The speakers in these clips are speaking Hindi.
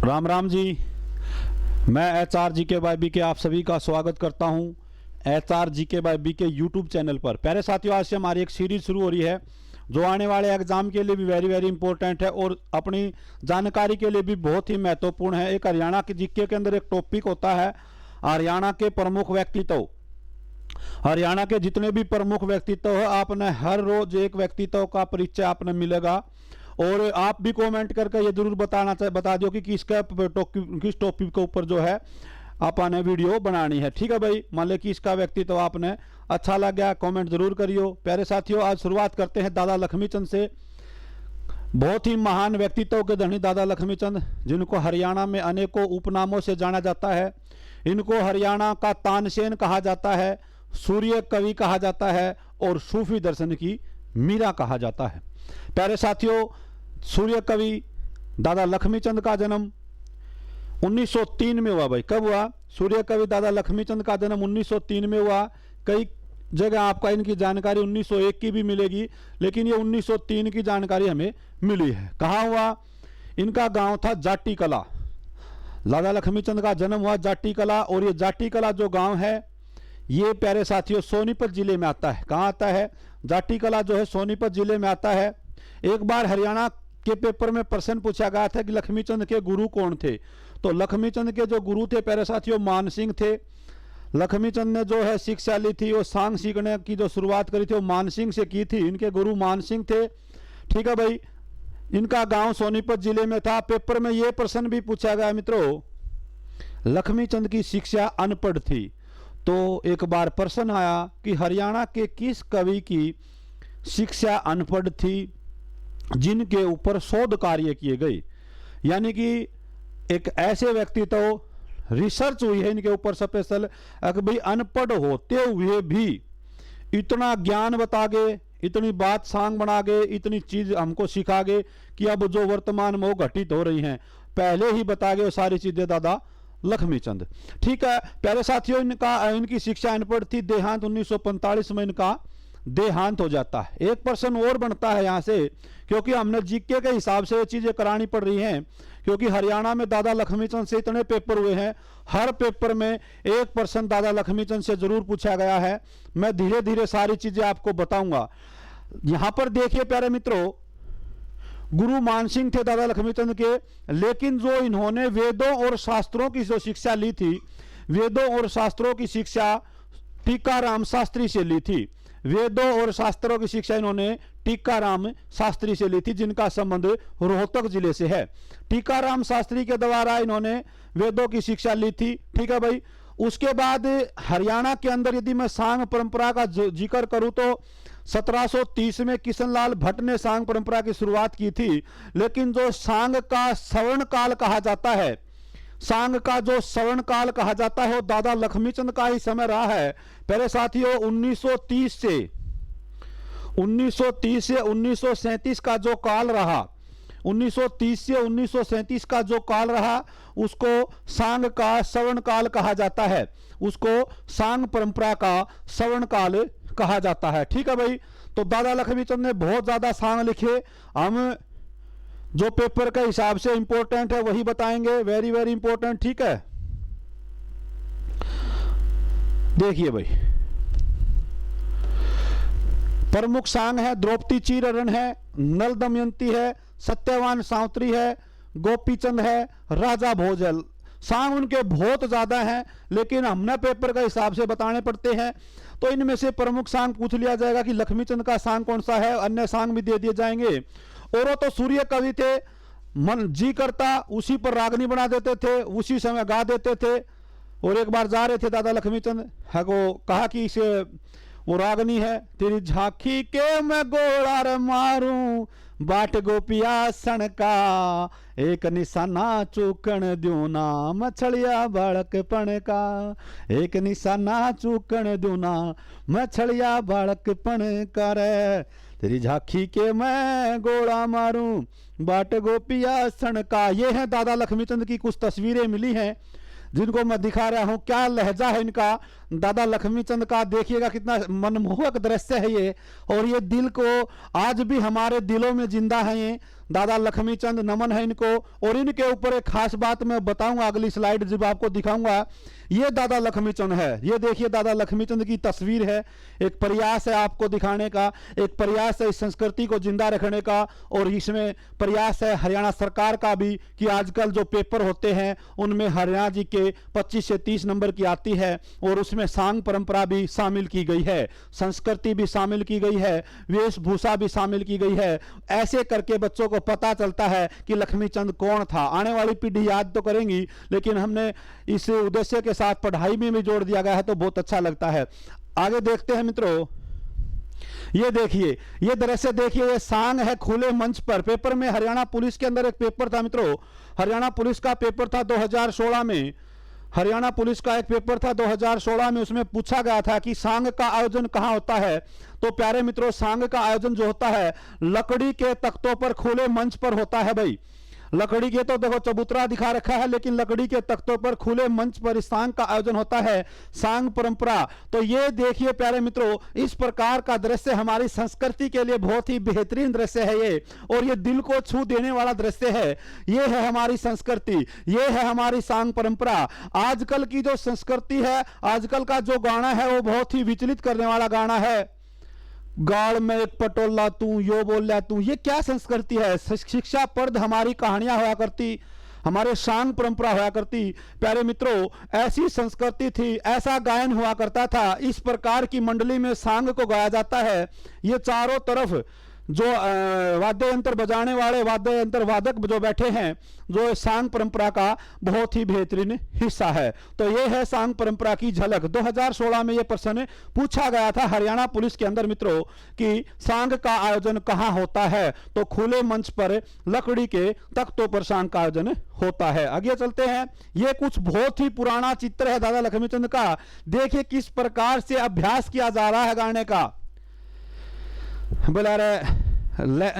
राम राम जी। मैं HR GK बाय BK आप सभी का स्वागत करता हूं HR GK by BK YouTube channel पर। प्यारे साथियों, आज से हमारी एक सीरीज शुरू हो रही है जो आने वाले एग्जाम के लिए भी वेरी इंपॉर्टेंट है और अपनी जानकारी के लिए भी बहुत ही महत्वपूर्ण है। एक हरियाणा के GK के अंदर एक टॉपिक होता है हरियाणा के प्रमुख व्यक्तित्व। हरियाणा के जितने भी प्रमुख व्यक्तित्व है, आपने हर रोज एक व्यक्तित्व का परिचय आपने मिलेगा और आप भी कमेंट करके ये जरूर बता दो कि किस टॉपिक के ऊपर जो है आपने वीडियो बनानी है। ठीक है भाई, मान ले कि इसका व्यक्तित्व आपने अच्छा लग गया, कमेंट जरूर करियो। प्यारे साथियों, आज शुरुआत करते हैं दादा लक्ष्मीचंद से। बहुत ही महान व्यक्तित्व के धनी दादा लक्ष्मीचंद, जिनको हरियाणा में अनेकों उपनामों से जाना जाता है। इनको हरियाणा का तानसेन कहा जाता है, सूर्य कवि कहा जाता है और सूफी दर्शन की मीरा कहा जाता है। प्यारे साथियों, सूर्य कवि दादा लक्ष्मीचंद का जन्म 1903 में हुआ। भाई कब हुआ? सूर्य कवि दादा लक्ष्मीचंद का जन्म 1903 में हुआ। कई जगह आपका इनकी जानकारी 1901 की भी मिलेगी, लेकिन ये 1903 की जानकारी हमें मिली है। कहाँ हुआ? इनका गांव था जाटी कला। दादा लक्ष्मीचंद का जन्म हुआ जाटी कला, और ये जाटी कला जो गांव है ये प्यारे साथियों सोनीपत जिले में आता है। कहाँ आता है? जाटी कला जो है सोनीपत जिले में आता है। एक बार हरियाणा के पेपर में प्रश्न पूछा गया था कि लक्ष्मीचंद के गुरु कौन थे। तो लक्ष्मीचंद के जो गुरु थे प्यारे साथियों मान सिंह थे। लक्ष्मीचंद ने जो है शिक्षा ली थी, वो सांग सीखने की जो शुरुआत करी थी वो मान सिंह से की थी। इनके गुरु मान सिंह थे। ठीक है भाई, इनका गांव सोनीपत जिले में था। पेपर में ये प्रश्न भी पूछा गया मित्रों, लक्ष्मीचंद की शिक्षा अनपढ़ थी। तो एक बार प्रश्न आया कि हरियाणा के किस कवि की शिक्षा अनपढ़ थी जिनके ऊपर शोध कार्य किए गए। यानी कि एक ऐसे व्यक्तित्व रिसर्च हुई है इनके ऊपर स्पेशल, अगर भाई अनपढ़ होते हुए भी इतना ज्ञान बता गए, इतनी बात सांग बना गए, इतनी चीज हमको सिखा गए कि अब जो वर्तमान में वो घटित हो रही हैं पहले ही बता गए सारी चीजें दादा लक्ष्मीचंद। ठीक है प्यारे साथियों, इनकी शिक्षा अनपढ़ थी। देहांत 1945 में इनका देहांत हो जाता है। एक प्रश्न और बनता है यहां से, क्योंकि हमने जीके के हिसाब से ये चीजें करानी पड़ रही हैं, क्योंकि हरियाणा में दादा लक्ष्मीचंद से इतने पेपर हुए हैं, हर पेपर में एक प्रश्न दादा लक्ष्मीचंद से जरूर पूछा गया है। मैं धीरे धीरे सारी चीजें आपको बताऊंगा। यहां पर देखिए प्यारे मित्रों, गुरु मान सिंह थे दादा लक्ष्मीचंद के, लेकिन जो इन्होंने वेदों और शास्त्रों की जो शिक्षा ली थी, वेदों और शास्त्रों की शिक्षा टीकाराम शास्त्री से ली थी। वेदों और शास्त्रों की शिक्षा इन्होंने टीकाराम शास्त्री से ली थी, जिनका संबंध रोहतक जिले से है। टीकाराम शास्त्री के द्वारा इन्होंने वेदों की शिक्षा ली थी। ठीक है भाई, उसके बाद हरियाणा के अंदर यदि मैं सांग परंपरा का जिक्र करूं तो 1730 में किशनलाल भट्ट ने सांग परंपरा की शुरुआत की थी। लेकिन जो सांग का स्वर्ण काल कहा जाता है, सांग का जो स्वर्ण काल कहा जाता है वो दादा लक्ष्मीचंद का ही समय रहा है। पहले साथियों 1930 से 1937 का जो काल रहा, 1930 से 1937 का जो काल रहा उसको सांग का स्वर्ण काल कहा जाता है, उसको सांग परंपरा का स्वर्ण काल कहा जाता है। ठीक है भाई, तो दादा लक्ष्मीचंद ने बहुत ज्यादा सांग लिखे। हम जो पेपर के हिसाब से इंपॉर्टेंट है वही बताएंगे, वेरी इंपॉर्टेंट। ठीक है, देखिए भाई, प्रमुख सांग है द्रौपदी चीररण है, नल दमयंती है, सत्यवान सावत्री है, गोपीचंद है, राजा भोज है। सांग उनके बहुत ज्यादा हैं, लेकिन हमने पेपर के हिसाब से बताने पड़ते हैं। तो इनमें से प्रमुख सांग पूछ लिया जाएगा कि लक्ष्मीचंद का सांग कौन सा है, अन्य सांग भी दे दिए जाएंगे। और वो तो सूर्य कवि थे, मन जी करता उसी पर रागनी बना देते थे, उसी समय गा देते थे। और एक बार जा रहे थे दादा लक्ष्मीचंद है को कहा कि इसे वो रागनी है, तेरी झांकी के मैं गोला मारूं बाट गोपिया सन का, एक निशाना चूकन द्यू ना मछलिया बालकपन का, एक निशाना चूकन द्यू ना मछलिया बालकपन का रे, तेरी झांकी के मैं गोला मारूं बाट गोपिया सन का। ये है दादा लक्ष्मीचंद की कुछ तस्वीरें मिली हैं जिनको मैं दिखा रहा हूं। क्या लहजा है इनका दादा लक्ष्मीचंद का, देखिएगा कितना मनमोहक दृश्य है ये, और ये दिल को आज भी हमारे दिलों में जिंदा है ये दादा लक्ष्मीचंद, नमन है इनको। और इनके ऊपर एक खास बात मैं बताऊंगा अगली स्लाइड जब आपको दिखाऊंगा। ये दादा लक्ष्मीचंद है, ये देखिए दादा लक्ष्मीचंद की तस्वीर है। एक प्रयास है आपको दिखाने का, एक प्रयास है इस संस्कृति को जिंदा रखने का, और इसमें प्रयास है हरियाणा सरकार का भी कि आजकल जो पेपर होते हैं उनमें हरियाणा जी के 25 से 30 नंबर की आती है, और उसमें सांग परंपरा भी शामिल की गई है, संस्कृति भी शामिल की गई है, वेशभूषा भी शामिल की गई है। ऐसे करके बच्चों को पता चलता है कि लक्ष्मीचंद कौन था। आने वाली पीढ़ी याद तो करेंगी, लेकिन हमने इस उद्देश्य के साथ पढ़ाई में भी जोड़ दिया गया है, तो बहुत अच्छा लगता है। आगे देखते हैं मित्रों, ये देखिए, ये दृश्य देखिए, ये सांग है खुले मंच पर। पेपर में हरियाणा पुलिस के अंदर एक पेपर था मित्रों, हरियाणा पुलिस का पेपर था 2016 में। हरियाणा पुलिस का एक पेपर था 2016 में, उसमें पूछा गया था कि सांग का आयोजन कहां होता है। तो प्यारे मित्रों, सांग का आयोजन जो होता है लकड़ी के तख्तों पर खुले मंच पर होता है भाई। लकड़ी के तो देखो चबूतरा दिखा रखा है, लेकिन लकड़ी के तख्तों पर खुले मंच पर इस सांग का आयोजन होता है, सांग परंपरा। तो ये देखिए प्यारे मित्रों, इस प्रकार का दृश्य हमारी संस्कृति के लिए बहुत ही बेहतरीन दृश्य है ये, और ये दिल को छू देने वाला दृश्य है। ये है हमारी संस्कृति, ये है हमारी सांग परंपरा। आजकल की जो संस्कृति है, आजकल का जो गाना है वो बहुत ही विचलित करने वाला गाना है। गाड़ में एक पटोला तू, यो बोल तू, ये क्या संस्कृति है। शिक्षा पर्द हमारी कहानियां हुआ करती, हमारे सांग परंपरा हुआ करती। प्यारे मित्रों, ऐसी संस्कृति थी, ऐसा गायन हुआ करता था। इस प्रकार की मंडली में सांग को गाया जाता है। ये चारों तरफ जो वाद्य यंत्र बजाने वाले वाद्य यंत्र वादक जो बैठे हैं, जो सांग परंपरा का बहुत ही बेहतरीन हिस्सा है। तो ये है सांग परंपरा की झलक। 2016 में ये प्रश्न पूछा गया था हरियाणा पुलिस के अंदर मित्रों कि सांग का आयोजन कहां होता है। तो खुले मंच पर लकड़ी के तख्तों पर सांग का आयोजन होता है। आगे चलते हैं, ये कुछ बहुत ही पुराना चित्र है दादा लक्ष्मीचंद का। देखिए किस प्रकार से अभ्यास किया जा रहा है गाने का। बोला रे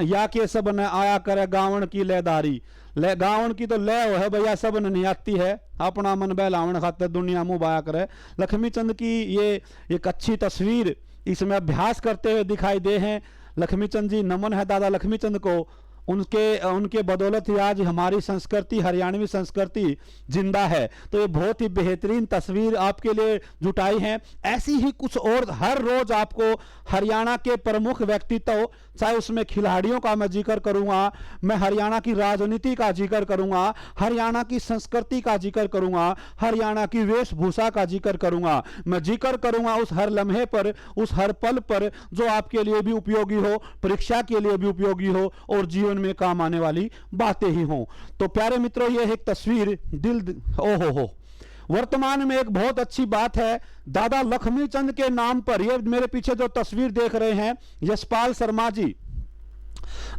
या के सब न आया करे गावण की लेदारी। ले गावण की तो ले है भैया, सब नहीं आती है, अपना मन बहलावण खातिर दुनिया मुंह बाया करे। लक्ष्मीचंद की ये एक अच्छी तस्वीर इसमें अभ्यास करते हुए दिखाई दे हैं। लक्ष्मीचंद जी, नमन है दादा लक्ष्मीचंद को। उनके बदौलत ही आज हमारी संस्कृति, हरियाणवी संस्कृति जिंदा है। तो ये बहुत ही बेहतरीन तस्वीर आपके लिए जुटाई है। ऐसी ही कुछ और हर रोज आपको हरियाणा के प्रमुख व्यक्तित्व, चाहे उसमें खिलाड़ियों का मैं जिक्र करूंगा, मैं हरियाणा की राजनीति का जिक्र करूंगा, हरियाणा की संस्कृति का जिक्र करूंगा, हरियाणा की वेशभूषा का जिक्र करूंगा। मैं जिक्र करूंगा उस हर लम्हे पर, उस हर पल पर जो आपके लिए भी उपयोगी हो, परीक्षा के लिए भी उपयोगी हो और जीवन में काम आने वाली बातें ही हों। तो प्यारे मित्रों, ये एक तस्वीर दिल हो। वर्तमान में एक बहुत अच्छी बात है, दादा लक्ष्मीचंद के नाम पर, ये मेरे पीछे जो तस्वीर देख रहे हैं यशपाल शर्मा जी,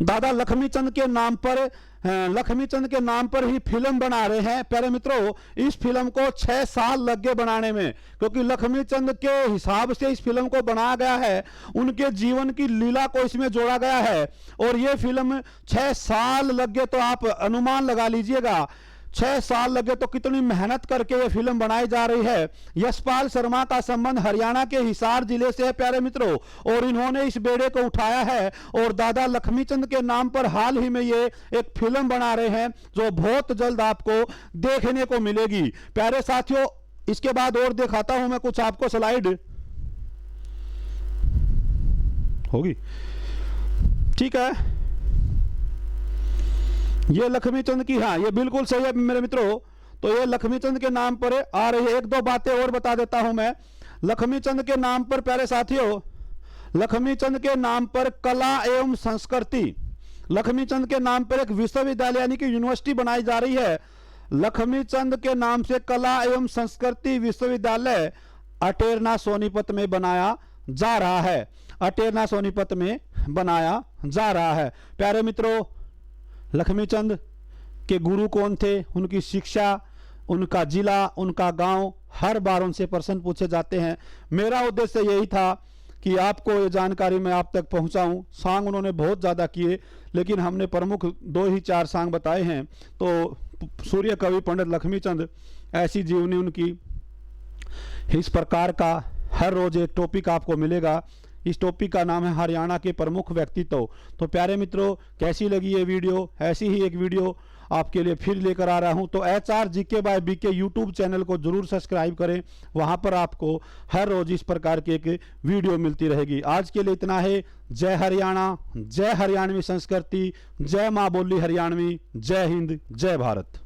दादा लक्ष्मीचंद के नाम पर, लक्ष्मीचंद के नाम पर ही फिल्म बना रहे हैं। प्यारे मित्रों, इस फिल्म को 6 साल लग गए बनाने में, क्योंकि लक्ष्मीचंद के हिसाब से इस फिल्म को बनाया गया है, उनके जीवन की लीला को इसमें जोड़ा गया है। और ये फिल्म 6 साल लग गए, तो आप अनुमान लगा लीजिएगा 6 साल लगे तो कितनी मेहनत करके ये फिल्म बनाई जा रही है। यशपाल शर्मा का संबंध हरियाणा के हिसार जिले से है प्यारे मित्रों, और इन्होंने इस बेड़े को उठाया है और दादा लक्ष्मीचंद के नाम पर हाल ही में ये एक फिल्म बना रहे हैं, जो बहुत जल्द आपको देखने को मिलेगी। प्यारे साथियों, इसके बाद और दिखाता हूं मैं कुछ आपको स्लाइड। होगी, ठीक है। ये लक्ष्मीचंद की, हाँ ये बिल्कुल सही है मेरे मित्रों। तो ये लक्ष्मीचंद के नाम पर आ रही है। एक दो बातें और बता देता हूं मैं लक्ष्मीचंद के नाम पर। प्यारे साथियों, लक्ष्मीचंद के नाम पर कला एवं संस्कृति, लक्ष्मीचंद के नाम पर एक विश्वविद्यालय यानी कि यूनिवर्सिटी बनाई जा रही है। लक्ष्मीचंद के नाम से कला एवं संस्कृति विश्वविद्यालय अटेरना सोनीपत में बनाया जा रहा है। अटेरना सोनीपत में बनाया जा रहा है। प्यारे मित्रों, लक्ष्मीचंद के गुरु कौन थे, उनकी शिक्षा, उनका जिला, उनका गांव, हर बार उनसे प्रश्न पूछे जाते हैं। मेरा उद्देश्य यही था कि आपको ये जानकारी मैं आप तक पहुंचाऊं। सांग उन्होंने बहुत ज़्यादा किए, लेकिन हमने प्रमुख 2 ही 4 सांग बताए हैं। तो सूर्य कवि पंडित लक्ष्मीचंद, ऐसी जीवनी उनकी। इस प्रकार का हर रोज एक टॉपिक आपको मिलेगा इस टॉपिक का नाम है हरियाणा के प्रमुख व्यक्तित्व। तो प्यारे मित्रों, कैसी लगी ये वीडियो? ऐसी ही एक वीडियो आपके लिए फिर लेकर आ रहा हूं। तो HR GK by BK YouTube channel को जरूर सब्सक्राइब करें, वहां पर आपको हर रोज इस प्रकार की एक वीडियो मिलती रहेगी। आज के लिए इतना है। जय हरियाणा, जय हरियाणवी संस्कृति, जय मां बोली हरियाणवी, जय हिंद, जय भारत।